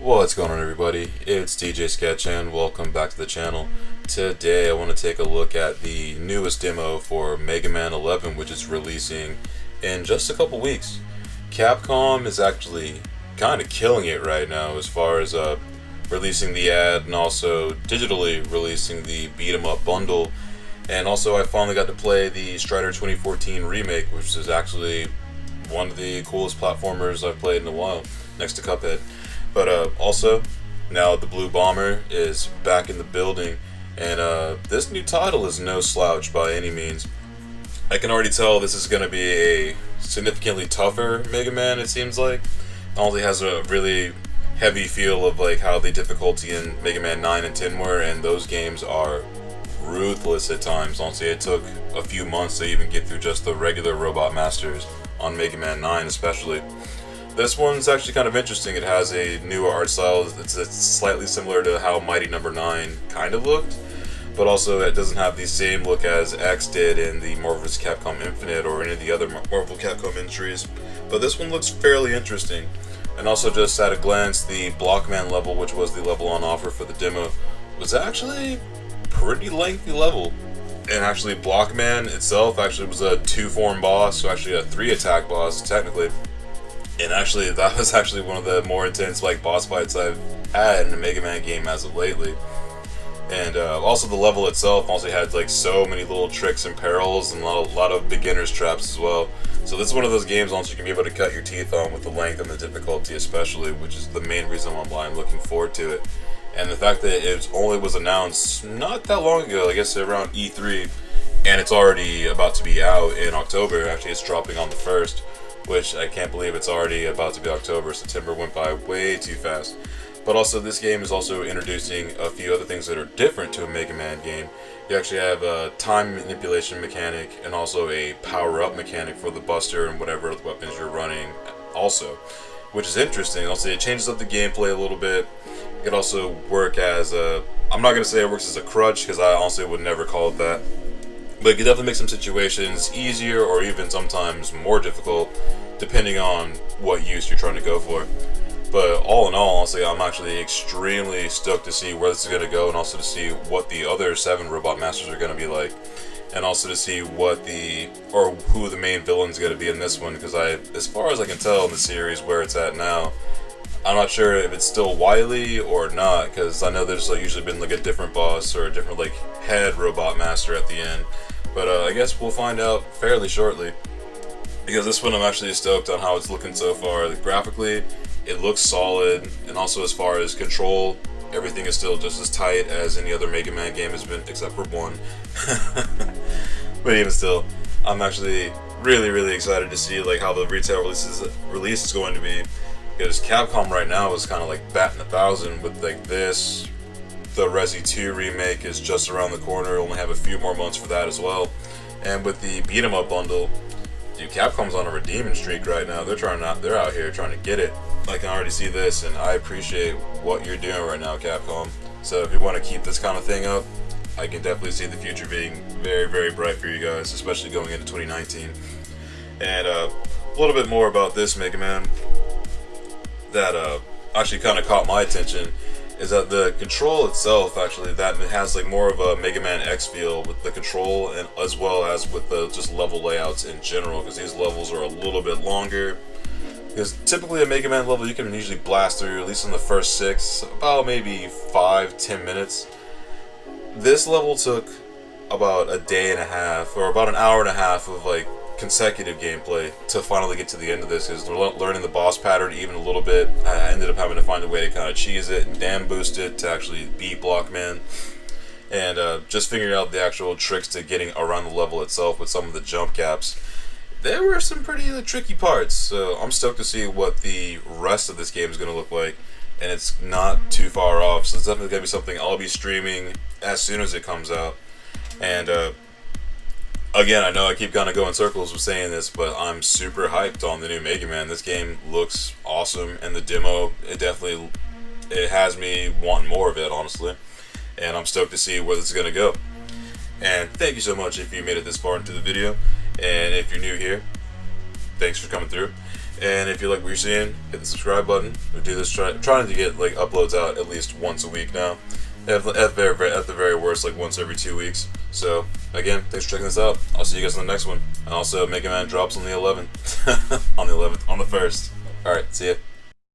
What's going on, everybody? It's DJ Sketch and welcome back to the channel. Today I want to take a look at the newest demo for Mega Man 11, which is releasing in just a couple weeks. Capcom is actually kind of killing it right now as far as releasing the ad and also digitally releasing the beat 'em up bundle. And also I finally got to play the Strider 2014 remake, which is actually one of the coolest platformers I've played in a while, next to Cuphead. But also, now the Blue Bomber is back in the building, and this new title is no slouch by any means. I can already tell this is going to be a significantly tougher Mega Man, it seems like. It only has a really heavy feel of like how the difficulty in Mega Man 9 and 10 were, and those games are ruthless at times. Honestly, it took a few months to even get through just the regular Robot Masters on Mega Man 9 especially. This one's actually kind of interesting. It has a newer art style. It's slightly similar to how Mighty Number 9 kind of looked, but also it doesn't have the same look as X did in the Marvel vs. Capcom Infinite or any of the other Marvel Capcom entries. But this one looks fairly interesting. And also, just at a glance, the Blockman level, which was the level on offer for the demo, was actually pretty lengthy level. And actually, Blockman itself actually was a 2-form boss, so actually a 3-attack boss technically. And actually, that was actually one of the more intense boss fights I've had in a Mega Man game as of lately. And also the level itself also had so many little tricks and perils and a lot of beginner's traps as well. So this is one of those games also you can be able to cut your teeth on with the length and the difficulty especially, which is the main reason why I'm looking forward to it. And the fact that it only was announced not that long ago, I guess around E3, and it's already about to be out in October. Actually, it's dropping on the 1st. Which I can't believe it's already about to be October. September went by way too fast. But also, this game is also introducing a few other things that are different to a Mega Man game. You actually have a time manipulation mechanic and also a power-up mechanic for the Buster and whatever weapons you're running also, which is interesting. Also, it changes up the gameplay a little bit. It could also work as a... I'm not going to say it works as a crutch, because I honestly would never call it that. But it can definitely make some situations easier or even sometimes more difficult, depending on what use you're trying to go for. But all in all, honestly, I'm actually extremely stoked to see where this is going to go, and also to see what the other 7 Robot Masters are going to be like, and also to see who the main villain is going to be in this one. Because as far as I can tell in the series where it's at now, I'm not sure if it's still Wily or not, because I know there's usually been a different boss or a different head Robot Master at the end. But I guess we'll find out fairly shortly. Because this one I'm actually stoked on how it's looking so far. Graphically, it looks solid, and also as far as control, everything is still just as tight as any other Mega Man game has been, except for one. But even still, I'm actually really excited to see how the retail release is going to be. Because Capcom right now is kind of batting 1,000 with this. The Resi 2 remake is just around the corner. Only have a few more months for that as well. And with the beat 'em up bundle, dude, Capcom's on a redeeming streak right now. They're out here trying to get it. I can already see this, and I appreciate what you're doing right now, Capcom. So if you want to keep this kind of thing up, I can definitely see the future being very bright for you guys, especially going into 2019. And a little bit more about this Mega Man that actually kind of caught my attention is that the control itself, actually, that it has more of a Mega Man X feel with the control, and as well as with the just level layouts in general, because these levels are a little bit longer. Because typically a Mega Man level you can usually blast through, at least in the first 6, about maybe 5-10 minutes. This level took about a day and a half, or about an hour and a half of consecutive gameplay to finally get to the end of this, because learning the boss pattern even a little bit. I ended up having to find a way to kind of cheese it and damn boost it to actually beat Blockman, and just figuring out the actual tricks to getting around the level itself with some of the jump gaps. There were some pretty tricky parts, so I'm stoked to see what the rest of this game is going to look like, and it's not too far off, so it's definitely going to be something I'll be streaming as soon as it comes out. And again, I know I keep kind of going circles with saying this, but I'm super hyped on the new Mega Man. This game looks awesome, and the demo, it has me wanting more of it, honestly. And I'm stoked to see where this is going to go. And thank you so much if you made it this far into the video. And if you're new here, thanks for coming through. And if you like what you're seeing, hit the subscribe button. We do this trying to get like uploads out at least once a week now. At the very worst, like once every 2 weeks. So again, thanks for checking this out. I'll see you guys in the next one. And also, Mega Man drops on the 11th, on the 1st. All right, see ya.